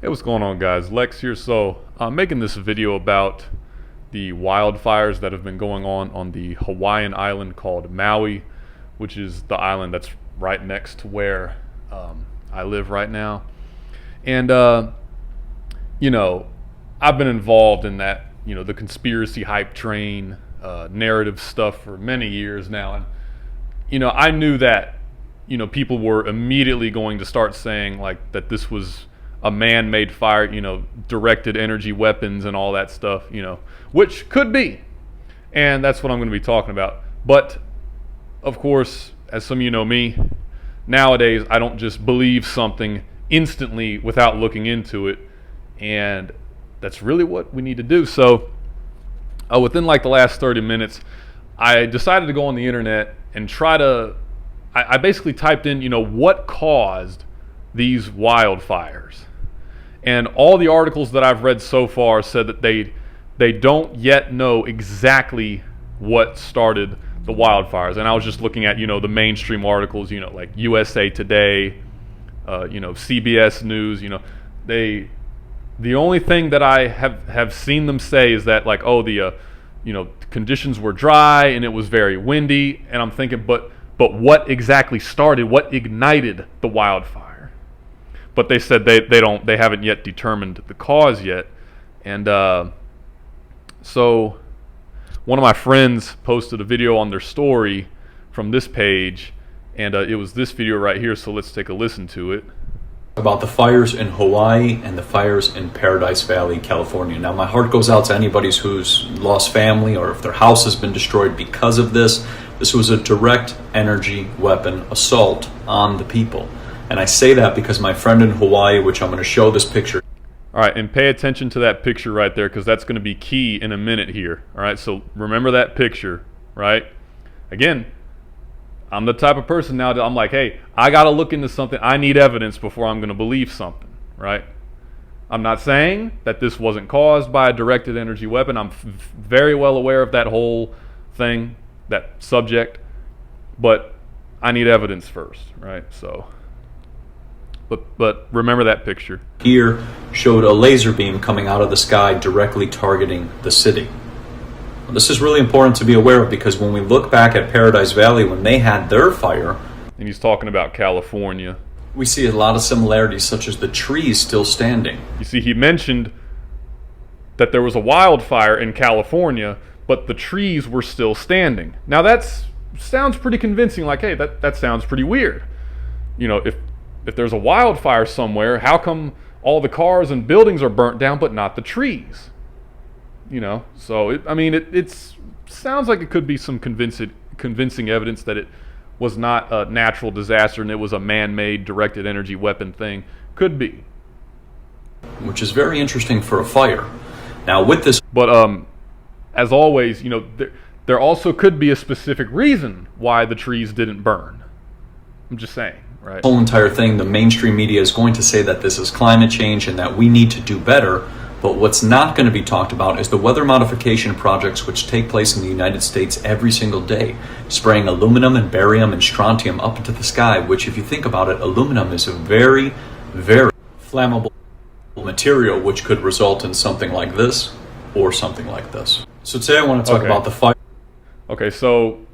Hey, what's going on, guys? Lex here. So I'm making this video about the wildfires that have been going on the Hawaiian island called Maui, which is the island that's right next to where I live right now. And you know, I've been involved in that, the conspiracy hype train, narrative stuff for many years now. And I knew that people were immediately going to start saying like that this was a man-made fire, directed energy weapons and all that stuff, which could be. And that's what I'm going to be talking about. But of course, as some of you know me, nowadays I don't just believe something instantly without looking into it. And that's really what we need to do. So within like the last 30 minutes, I decided to go on the internet and try to, I basically typed in, what caused these wildfires. And all the articles that I've read so far said that they don't yet know exactly what started the wildfires. And I was just looking at, the mainstream articles, like USA Today, CBS News, the only thing that I have seen them say is that like, oh, the conditions were dry and it was very windy. And I'm thinking, but what exactly started, what ignited the wildfire? But they said they haven't yet determined the cause yet. And so one of my friends posted a video on their story from this page, and it was this video right here, so let's take a listen to it. About the fires in Hawaii and the fires in Paradise Valley, California. Now my heart goes out to anybody who's lost family or if their house has been destroyed because of this. This was a direct energy weapon assault on the people. And I say that because my friend in Hawaii, which I'm going to show this picture. All right, and pay attention to that picture right there because that's going to be key in a minute here. All right, so remember that picture, right? Again, I'm the type of person now that I'm like, hey, I got to look into something. I need evidence before I'm going to believe something, right? I'm not saying that this wasn't caused by a directed energy weapon. I'm very well aware of that whole thing, that subject, but I need evidence first, right? So... But remember that picture. Here showed a laser beam coming out of the sky directly targeting the city. Well, this is really important to be aware of because when we look back at Paradise Valley when they had their fire, and he's talking about California, we see a lot of similarities such as the trees still standing. You see, he mentioned that there was a wildfire in California, but the trees were still standing. Now that sounds pretty convincing, like, hey, that sounds pretty weird. If there's a wildfire somewhere, how come all the cars and buildings are burnt down but not the trees? So it sounds like it could be some convincing evidence that it was not a natural disaster and it was a man-made directed energy weapon thing. Could be. Which is very interesting for a fire. Now with this... But as always, there also could be a specific reason why the trees didn't burn. I'm just saying. Right. The whole entire thing, the mainstream media is going to say that this is climate change and that we need to do better. But what's not going to be talked about is the weather modification projects which take place in the United States every single day, spraying aluminum and barium and strontium up into the sky, which if you think about it, aluminum is a very, very flammable material which could result in something like this or something like this. So today I want to talk about the fire. Okay, so...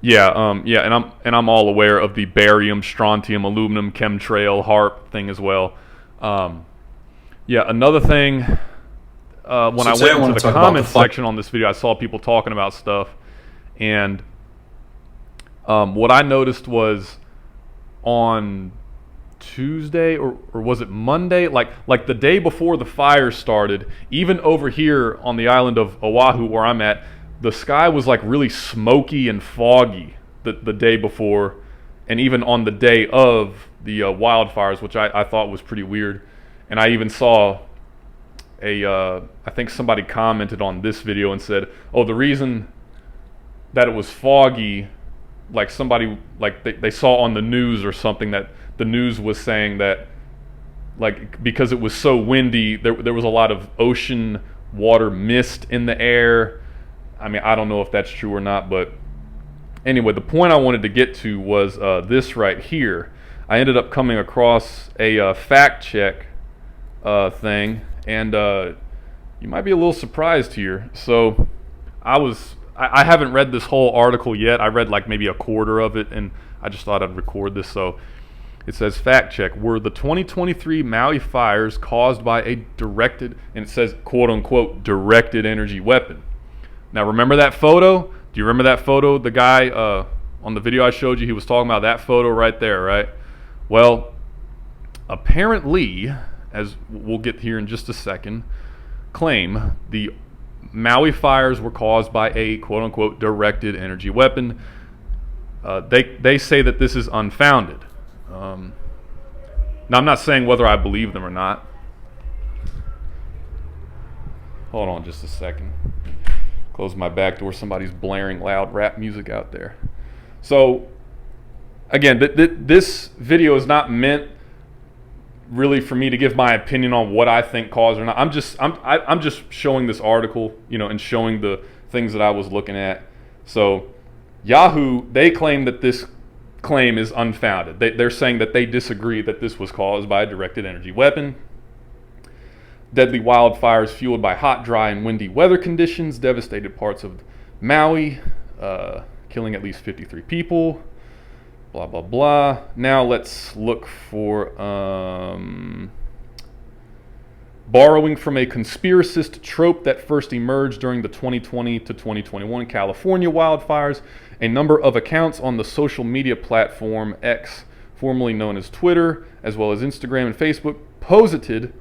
Yeah, and I'm all aware of the barium, strontium, aluminum, chemtrail, HARP thing as well. Another thing, when I went into the comment section on this video, I saw people talking about stuff, and what I noticed was on Tuesday or was it Monday, like the day before the fire started, even over here on the island of Oahu where I'm at, the sky was like really smoky and foggy the day before, and even on the day of the wildfires, which I thought was pretty weird. And I even saw I think somebody commented on this video and said, oh, the reason that it was foggy, like somebody, like they saw on the news or something that the news was saying that like because it was so windy, there was a lot of ocean water mist in the air. I mean, I don't know if that's true or not, but anyway, the point I wanted to get to was this right here. I ended up coming across a fact check thing, and you might be a little surprised here. So I haven't read this whole article yet. I read like maybe a quarter of it, and I just thought I'd record this. So it says, fact check, were the 2023 Maui fires caused by a directed, and it says quote unquote directed energy weapon. Now remember that photo? Do you remember that photo? The guy on the video I showed you, he was talking about that photo right there, right? Well, apparently, as we'll get here in just a second, claim the Maui fires were caused by a quote-unquote directed energy weapon. They say that this is unfounded. Now, I'm not saying whether I believe them or not. Hold on just a second. Close my back door. Somebody's blaring loud rap music out there. So, again, this video is not meant really for me to give my opinion on what I think caused or not. I'm just showing this article, and showing the things that I was looking at. So Yahoo, they claim that this claim is unfounded. They're saying that they disagree that this was caused by a directed energy weapon. Deadly wildfires fueled by hot, dry, and windy weather conditions devastated parts of Maui, killing at least 53 people. Blah, blah, blah. Now let's look for borrowing from a conspiracist trope that first emerged during the 2020 to 2021 California wildfires. A number of accounts on the social media platform X, formerly known as Twitter, as well as Instagram and Facebook, posited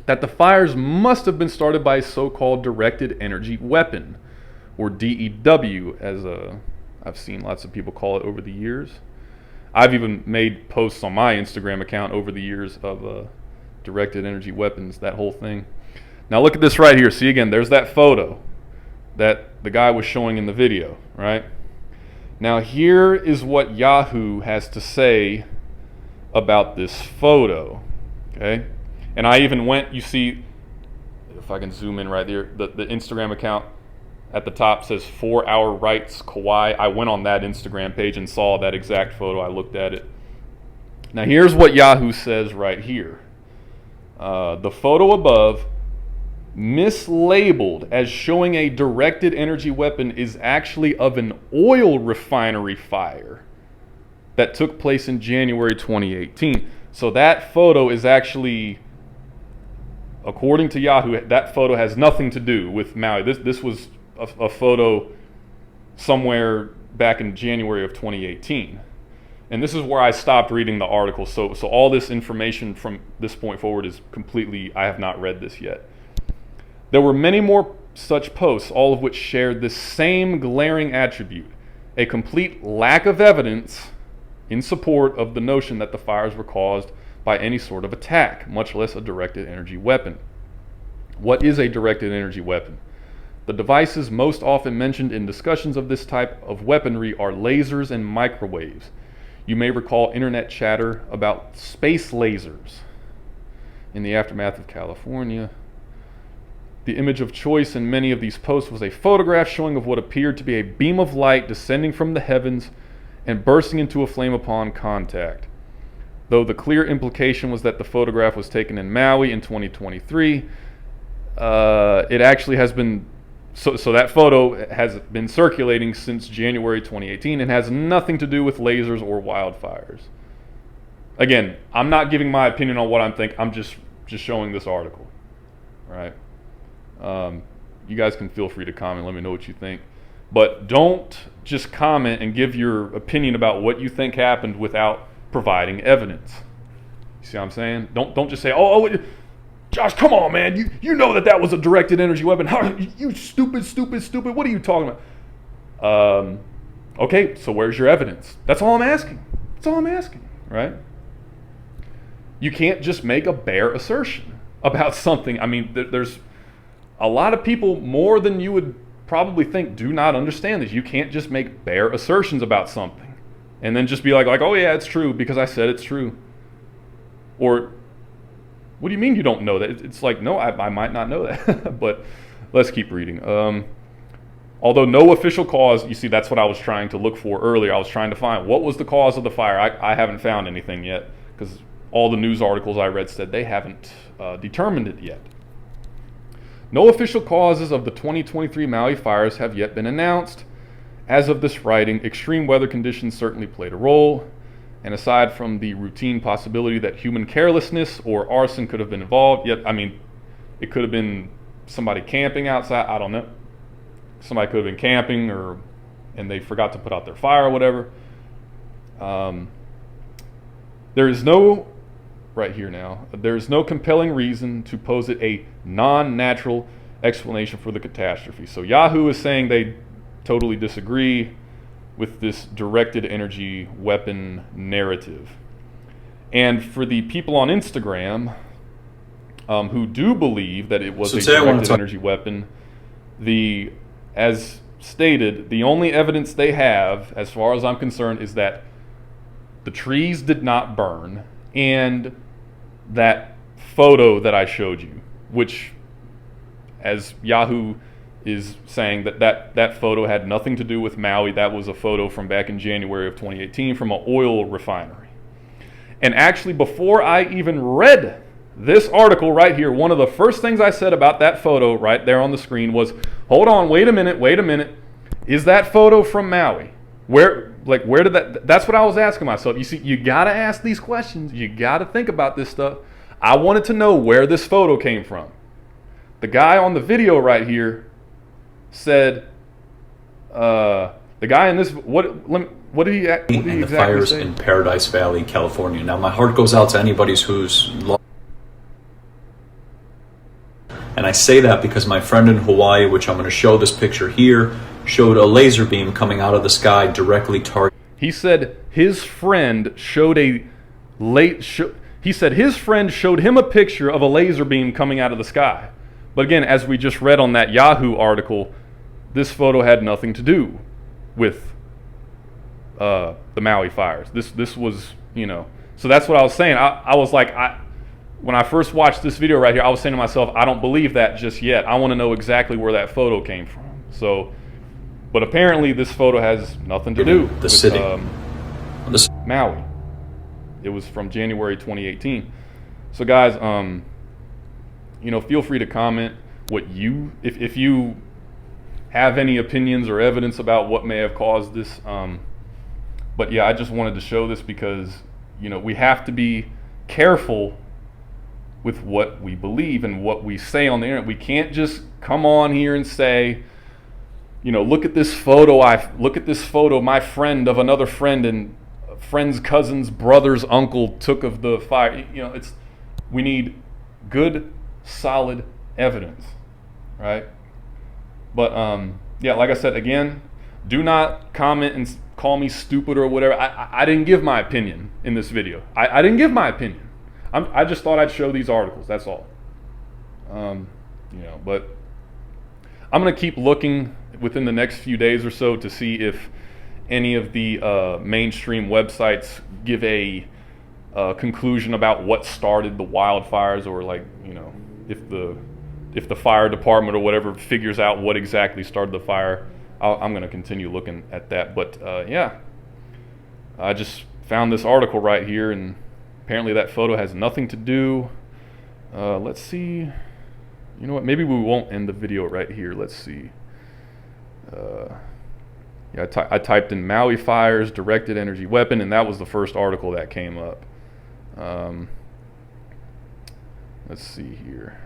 that the fires must have been started by a so-called directed energy weapon, or DEW, as I've seen lots of people call it over the years. I've even made posts on my Instagram account over the years of directed energy weapons, that whole thing. Now look at this right here. See, again, there's that photo that the guy was showing in the video, right? Now here is what Yahoo has to say about this photo, okay? And I even went, you see, if I can zoom in right there, the Instagram account at the top says 4 Hour Rights Kauai. I went on that Instagram page and saw that exact photo. I looked at it. Now here's what Yahoo says right here. The photo above, mislabeled as showing a directed energy weapon, is actually of an oil refinery fire that took place in January 2018. So that photo is actually, according to Yahoo, that photo has nothing to do with Maui. This was a photo somewhere back in January of 2018. And this is where I stopped reading the article. So all this information from this point forward is completely, I have not read this yet. There were many more such posts, all of which shared this same glaring attribute, a complete lack of evidence in support of the notion that the fires were caused by any sort of attack, much less a directed energy weapon. What is a directed energy weapon? The devices most often mentioned in discussions of this type of weaponry are lasers and microwaves. You may recall internet chatter about space lasers in the aftermath of California. The image of choice in many of these posts was a photograph showing of what appeared to be a beam of light descending from the heavens and bursting into a flame upon contact. Though the clear implication was that the photograph was taken in Maui in 2023, it actually has been, so that photo has been circulating since January 2018 and has nothing to do with lasers or wildfires. Again, I'm not giving my opinion on what I'm thinking. I'm just showing this article, right? You guys can feel free to comment. Let me know what you think. But don't just comment and give your opinion about what you think happened without providing evidence. You see what I'm saying? Don't just say, oh, Josh, come on, man. You know that was a directed energy weapon. How you stupid. What are you talking about? Okay, so where's your evidence? That's all I'm asking. Right? You can't just make a bare assertion about something. I mean, there's a lot of people, more than you would probably think, do not understand this. You can't just make bare assertions about something and then just be like, oh yeah, it's true because I said it's true. Or, what do you mean you don't know that? It's like, no, I might not know that. But let's keep reading. Although no official cause, you see, that's what I was trying to look for earlier. I was trying to find what was the cause of the fire. I haven't found anything yet because all the news articles I read said they haven't determined it yet. No official causes of the 2023 Maui fires have yet been announced. As of this writing, extreme weather conditions certainly played a role, and aside from the routine possibility that human carelessness or arson could have been involved, yet, I mean, it could have been somebody camping outside, I don't know. Somebody could have been camping and they forgot to put out their fire or whatever. There is no, right here now, there is no compelling reason to posit a non-natural explanation for the catastrophe. So Yahoo is saying they totally disagree with this directed energy weapon narrative. And for the people on Instagram who do believe that it was a directed energy weapon, as stated, the only evidence they have, as far as I'm concerned, is that the trees did not burn, and that photo that I showed you, which, as Yahoo is saying, that photo had nothing to do with Maui. That was a photo from back in January of 2018 from an oil refinery. And actually, before I even read this article right here, one of the first things I said about that photo right there on the screen was, hold on, wait a minute. Is that photo from Maui? Where did that's what I was asking myself. You see, you gotta ask these questions. You gotta think about this stuff. I wanted to know where this photo came from. The guy on the video right here said, the guy in this, what did he exactly the fires say? In Paradise Valley, California. Now, my heart goes out to anybody who's lost. And I say that because my friend in Hawaii, which I'm going to show this picture here, showed a laser beam coming out of the sky directly targeting. He said his friend showed him a picture of a laser beam coming out of the sky. But again, as we just read on that Yahoo article, this photo had nothing to do with the Maui fires. This was, so that's what I was saying. I was like, when I first watched this video right here, I was saying to myself, I don't believe that just yet. I want to know exactly where that photo came from. So, but apparently this photo has nothing to do with city. Maui. It was from January 2018. So guys, feel free to comment what if you have any opinions or evidence about what may have caused this. But yeah, I just wanted to show this because, we have to be careful with what we believe and what we say on the internet. We can't just come on here and say, look at this photo. My friend of another friend and friend's cousin's brother's uncle took of the fire. We need good, solid evidence, right? But yeah, like I said, again, do not comment and call me stupid or whatever. I didn't give my opinion in this video. I didn't give my opinion. I just thought I'd show these articles. That's all. But I'm going to keep looking within the next few days or so to see if any of the mainstream websites give a conclusion about what started the wildfires, or if the fire department or whatever figures out what exactly started the fire. I'm going to continue looking at that. But yeah, I just found this article right here, and apparently that photo has nothing to do. Let's see. You know what? Maybe we won't end the video right here. Let's see. Yeah, I typed in Maui fires, directed energy weapon, and that was the first article that came up. Let's see here.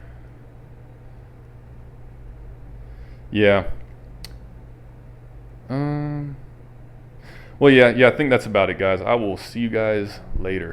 Yeah. Well, yeah, I think that's about it, guys. I will see you guys later.